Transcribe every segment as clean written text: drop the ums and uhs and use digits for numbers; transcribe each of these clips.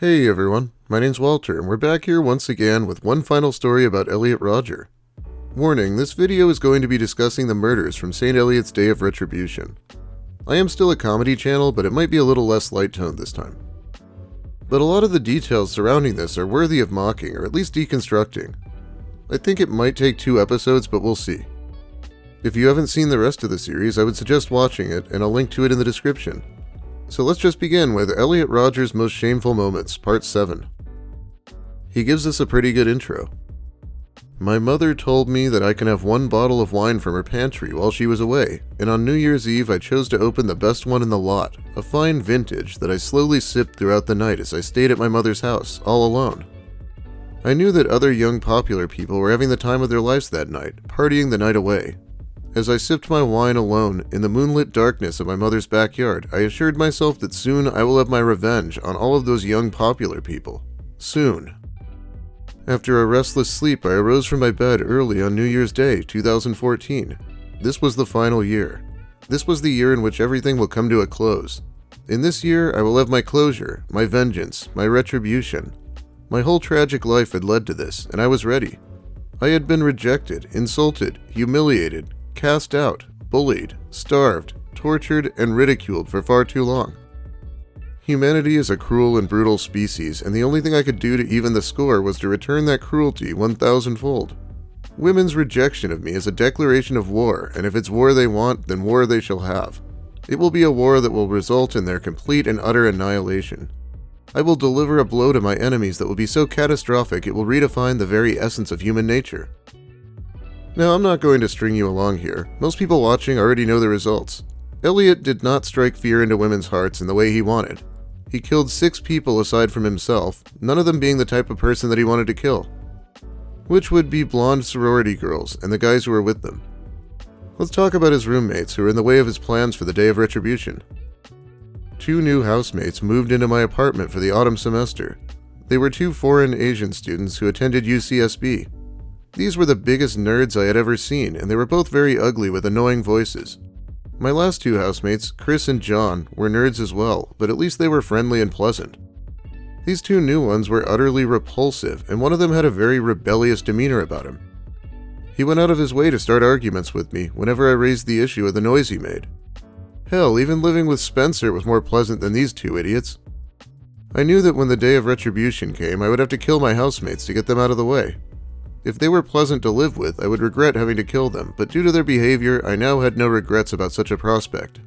Hey everyone, my name's Walter, and we're back here once again with one final story about Elliot Rodger. Warning, this video is going to be discussing the murders from St. Elliot's Day of Retribution. I am still a comedy channel, but it might be a little less light-toned this time. But a lot of the details surrounding this are worthy of mocking, or at least deconstructing. I think it might take 2 episodes, but we'll see. If you haven't seen the rest of the series, I would suggest watching it, and I'll link to it in the description. So let's just begin with Elliot Rodger's Most Shameful Moments, Part 7. He gives us a pretty good intro. My mother told me that I can have 1 bottle of wine from her pantry while she was away, and on New Year's Eve I chose to open the best one in the lot, a fine vintage that I slowly sipped throughout the night as I stayed at my mother's house, all alone. I knew that other young popular people were having the time of their lives that night, partying the night away. As I sipped my wine alone in the moonlit darkness of my mother's backyard, I assured myself that soon I will have my revenge on all of those young popular people. Soon. After a restless sleep, I arose from my bed early on New Year's Day, 2014. This was the final year. This was the year in which everything will come to a close. In this year, I will have my closure, my vengeance, my retribution. My whole tragic life had led to this, and I was ready. I had been rejected, insulted, humiliated, cast out, bullied, starved, tortured, and ridiculed for far too long. Humanity is a cruel and brutal species, and the only thing I could do to even the score was to return that cruelty 1,000-fold. Women's rejection of me is a declaration of war, and if it's war they want, then war they shall have. It will be a war that will result in their complete and utter annihilation. I will deliver a blow to my enemies that will be so catastrophic it will redefine the very essence of human nature. Now, I'm not going to string you along here. Most people watching already know the results. Elliot did not strike fear into women's hearts in the way he wanted. He killed 6 people aside from himself, none of them being the type of person that he wanted to kill. Which would be blonde sorority girls and the guys who were with them. Let's talk about his roommates who were in the way of his plans for the Day of Retribution. 2 new housemates moved into my apartment for the autumn semester. They were 2 foreign Asian students who attended UCSB. These were the biggest nerds I had ever seen, and they were both very ugly with annoying voices. My last 2 housemates, Chris and John, were nerds as well, but at least they were friendly and pleasant. These 2 new ones were utterly repulsive, and one of them had a very rebellious demeanor about him. He went out of his way to start arguments with me whenever I raised the issue of the noise he made. Hell, even living with Spencer was more pleasant than these 2 idiots. I knew that when the Day of Retribution came, I would have to kill my housemates to get them out of the way. If they were pleasant to live with, I would regret having to kill them, but due to their behavior, I now had no regrets about such a prospect.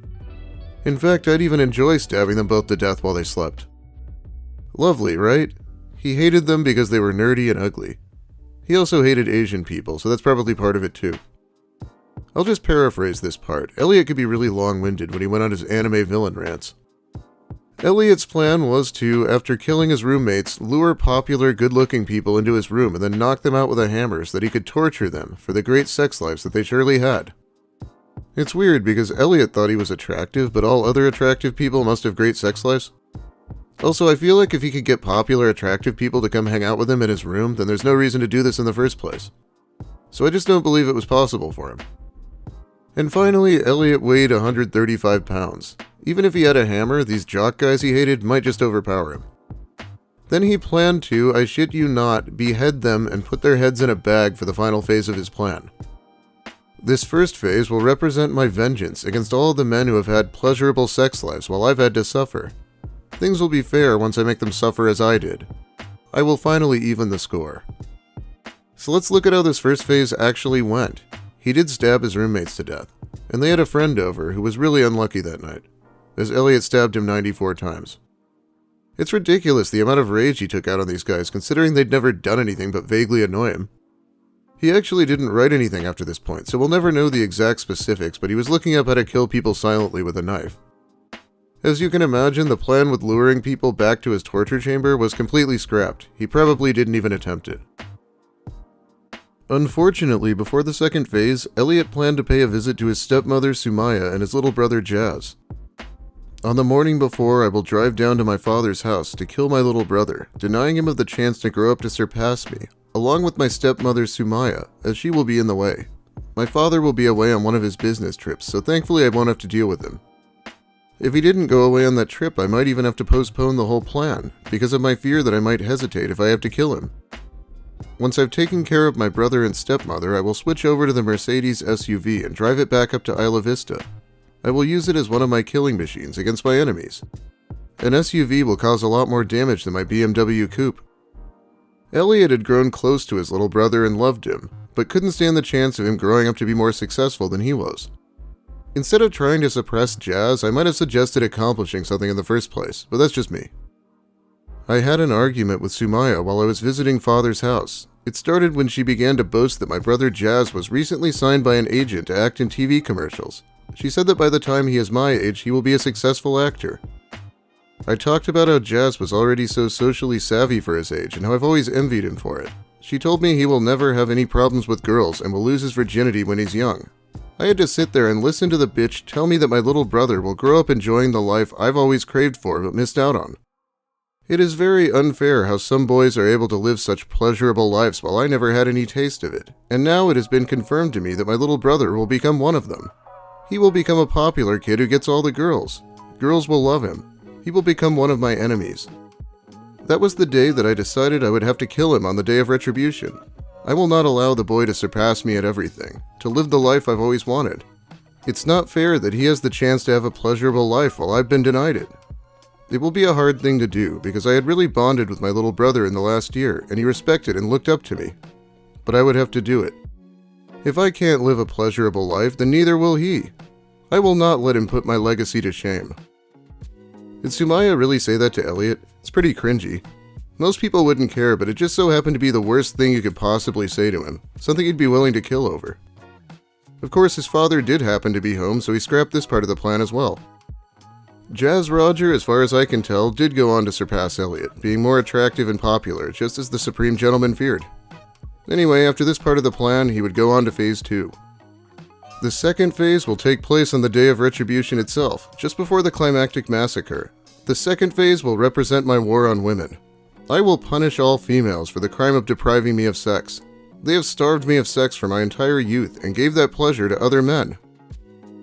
In fact, I'd even enjoy stabbing them both to death while they slept. Lovely, right? He hated them because they were nerdy and ugly. He also hated Asian people, so that's probably part of it too. I'll just paraphrase this part. Elliot could be really long-winded when he went on his anime villain rants. Elliot's plan was to, after killing his roommates, lure popular, good-looking people into his room and then knock them out with a hammer so that he could torture them for the great sex lives that they surely had. It's weird because Elliot thought he was attractive, but all other attractive people must have great sex lives. Also, I feel like if he could get popular, attractive people to come hang out with him in his room, then there's no reason to do this in the first place. So I just don't believe it was possible for him. And finally, Elliot weighed 135 pounds. Even if he had a hammer, these jock guys he hated might just overpower him. Then he planned to, I shit you not, behead them and put their heads in a bag for the final phase of his plan. This first phase will represent my vengeance against all the men who have had pleasurable sex lives while I've had to suffer. Things will be fair once I make them suffer as I did. I will finally even the score. So let's look at how this first phase actually went. He did stab his roommates to death, and they had a friend over who was really unlucky that night, as Elliot stabbed him 94 times. It's ridiculous the amount of rage he took out on these guys, considering they'd never done anything but vaguely annoy him. He actually didn't write anything after this point, so we'll never know the exact specifics, but he was looking up how to kill people silently with a knife. As you can imagine, the plan with luring people back to his torture chamber was completely scrapped. He probably didn't even attempt it. Unfortunately, before the second phase, Elliot planned to pay a visit to his stepmother Sumaya and his little brother Jazz. On the morning before, I will drive down to my father's house to kill my little brother, denying him of the chance to grow up to surpass me, along with my stepmother Sumaya, as she will be in the way. My father will be away on one of his business trips, so thankfully I won't have to deal with him. If he didn't go away on that trip, I might even have to postpone the whole plan, because of my fear that I might hesitate if I have to kill him. Once I've taken care of my brother and stepmother, I will switch over to the Mercedes SUV and drive it back up to Isla Vista. I will use it as one of my killing machines against my enemies. An SUV will cause a lot more damage than my BMW coupe. Elliot had grown close to his little brother and loved him, but couldn't stand the chance of him growing up to be more successful than he was. Instead of trying to suppress Jazz, I might have suggested accomplishing something in the first place, but that's just me. I had an argument with Sumaya while I was visiting Father's house. It started when she began to boast that my brother Jazz was recently signed by an agent to act in TV commercials. She said that by the time he is my age, he will be a successful actor. I talked about how Jazz was already so socially savvy for his age and how I've always envied him for it. She told me he will never have any problems with girls and will lose his virginity when he's young. I had to sit there and listen to the bitch tell me that my little brother will grow up enjoying the life I've always craved for but missed out on. It is very unfair how some boys are able to live such pleasurable lives while I never had any taste of it, and now it has been confirmed to me that my little brother will become one of them. He will become a popular kid who gets all the girls. Girls will love him. He will become one of my enemies. That was the day that I decided I would have to kill him on the day of retribution. I will not allow the boy to surpass me at everything, to live the life I've always wanted. It's not fair that he has the chance to have a pleasurable life while I've been denied it. It will be a hard thing to do because I had really bonded with my little brother in the last year and he respected and looked up to me. But I would have to do it. If I can't live a pleasurable life, then neither will he. I will not let him put my legacy to shame. Did Sumaya really say that to Elliot? It's pretty cringy. Most people wouldn't care, but it just so happened to be the worst thing you could possibly say to him, something he'd be willing to kill over. Of course, his father did happen to be home, so he scrapped this part of the plan as well. Jazz Rodger, as far as I can tell, did go on to surpass Elliot, being more attractive and popular, just as the Supreme Gentleman feared. Anyway, after this part of the plan, he would go on to Phase 2. The second phase will take place on the day of retribution itself, just before the climactic massacre. The second phase will represent my war on women. I will punish all females for the crime of depriving me of sex. They have starved me of sex for my entire youth and gave that pleasure to other men.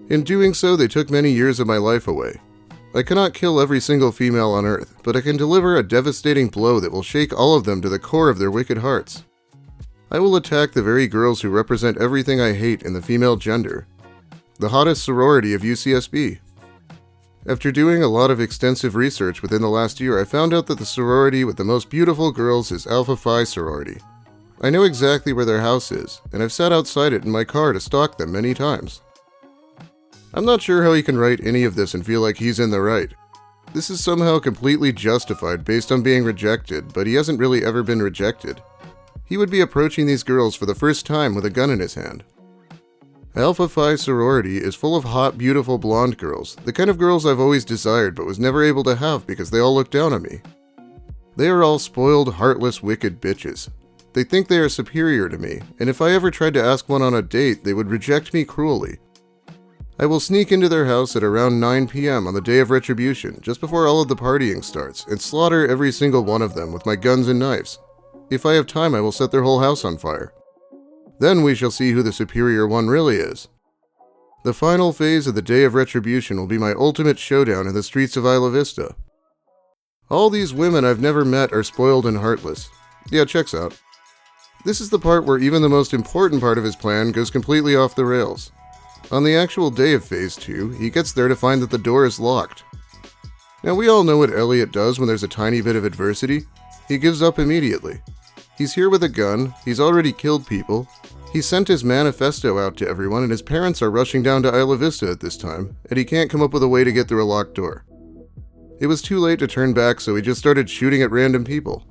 In doing so, they took many years of my life away. I cannot kill every single female on Earth, but I can deliver a devastating blow that will shake all of them to the core of their wicked hearts. I will attack the very girls who represent everything I hate in the female gender. The hottest sorority of UCSB. After doing a lot of extensive research within the last year, I found out that the sorority with the most beautiful girls is Alpha Phi sorority. I know exactly where their house is, and I've sat outside it in my car to stalk them many times. I'm not sure how he can write any of this and feel like he's in the right. This is somehow completely justified based on being rejected, but he hasn't really ever been rejected. He would be approaching these girls for the first time with a gun in his hand. Alpha Phi sorority is full of hot, beautiful blonde girls, the kind of girls I've always desired but was never able to have because they all look down on me. They are all spoiled, heartless, wicked bitches. They think they are superior to me, and if I ever tried to ask one on a date, they would reject me cruelly. I will sneak into their house at around 9 p.m. on the day of retribution, just before all of the partying starts, and slaughter every single one of them with my guns and knives. If I have time, I will set their whole house on fire. Then we shall see who the superior one really is. The final phase of the day of retribution will be my ultimate showdown in the streets of Isla Vista. All these women I've never met are spoiled and heartless. Yeah, checks out. This is the part where even the most important part of his plan goes completely off the rails. On the actual day of Phase 2, he gets there to find that the door is locked. Now we all know what Elliot does when there's a tiny bit of adversity. He gives up immediately. He's here with a gun, he's already killed people, he sent his manifesto out to everyone and his parents are rushing down to Isla Vista at this time, and he can't come up with a way to get through a locked door. It was too late to turn back, so he just started shooting at random people.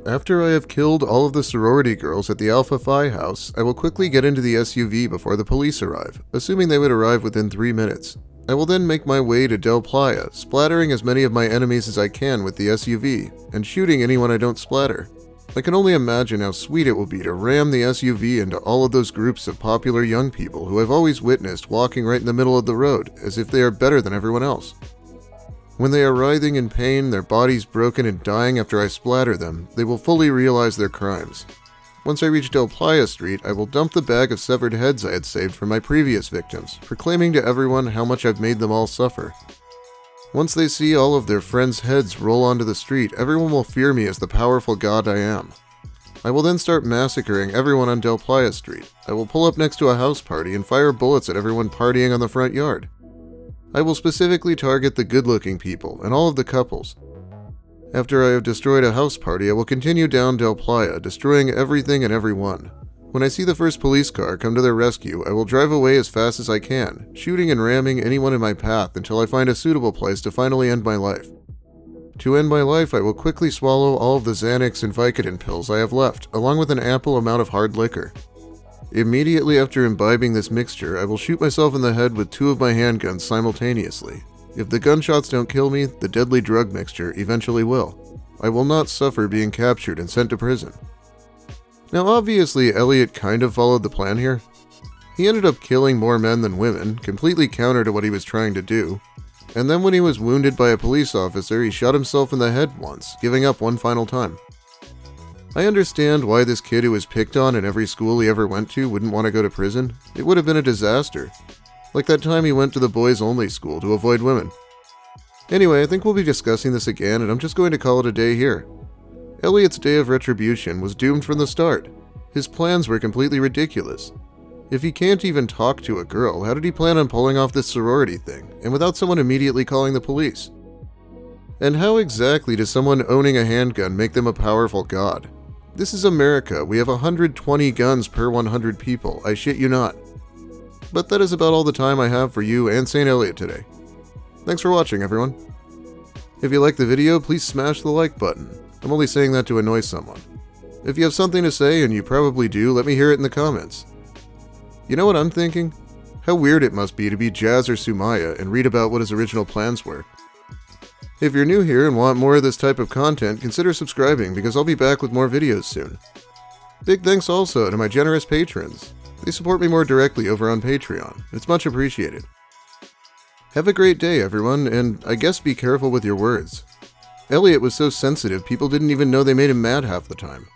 After I have killed all of the sorority girls at the Alpha Phi house, I will quickly get into the SUV before the police arrive, assuming they would arrive within 3 minutes. I will then make my way to Del Playa, splattering as many of my enemies as I can with the SUV, and shooting anyone I don't splatter. I can only imagine how sweet it will be to ram the SUV into all of those groups of popular young people who I've always witnessed walking right in the middle of the road, as if they are better than everyone else. When they are writhing in pain, their bodies broken and dying after I splatter them, they will fully realize their crimes. Once I reach Del Playa Street, I will dump the bag of severed heads I had saved from my previous victims, proclaiming to everyone how much I've made them all suffer. Once they see all of their friends' heads roll onto the street, everyone will fear me as the powerful god I am. I will then start massacring everyone on Del Playa Street. I will pull up next to a house party and fire bullets at everyone partying on the front yard. I will specifically target the good-looking people and all of the couples. After I have destroyed a house party, I will continue down Del Playa, destroying everything and everyone. When I see the first police car come to their rescue, I will drive away as fast as I can, shooting and ramming anyone in my path until I find a suitable place to finally end my life. To end my life, I will quickly swallow all of the Xanax and Vicodin pills I have left, along with an ample amount of hard liquor. Immediately after imbibing this mixture, I will shoot myself in the head with 2 of my handguns simultaneously. If the gunshots don't kill me, the deadly drug mixture eventually will. I will not suffer being captured and sent to prison. Now obviously, Elliot kind of followed the plan here. He ended up killing more men than women, completely counter to what he was trying to do. And then when he was wounded by a police officer, he shot himself in the head once, giving up one final time. I understand why this kid who was picked on in every school he ever went to wouldn't want to go to prison. It would have been a disaster. Like that time he went to the boys-only school to avoid women. Anyway, I think we'll be discussing this again, and I'm just going to call it a day here. Elliot's day of retribution was doomed from the start. His plans were completely ridiculous. If he can't even talk to a girl, how did he plan on pulling off this sorority thing, and without someone immediately calling the police? And how exactly does someone owning a handgun make them a powerful god? This is America. We have 120 guns per 100 people. I shit you not. But that is about all the time I have for you and St. Elliot today. Thanks for watching, everyone. If you liked the video, please smash the like button. I'm only saying that to annoy someone. If you have something to say, and you probably do, let me hear it in the comments. You know what I'm thinking? How weird it must be to be Jazz or Sumaya and read about what his original plans were. If you're new here and want more of this type of content, consider subscribing because I'll be back with more videos soon. Big thanks also to my generous patrons. They support me more directly over on Patreon. It's much appreciated. Have a great day, everyone, and I guess be careful with your words. Elliot was so sensitive, people didn't even know they made him mad half the time.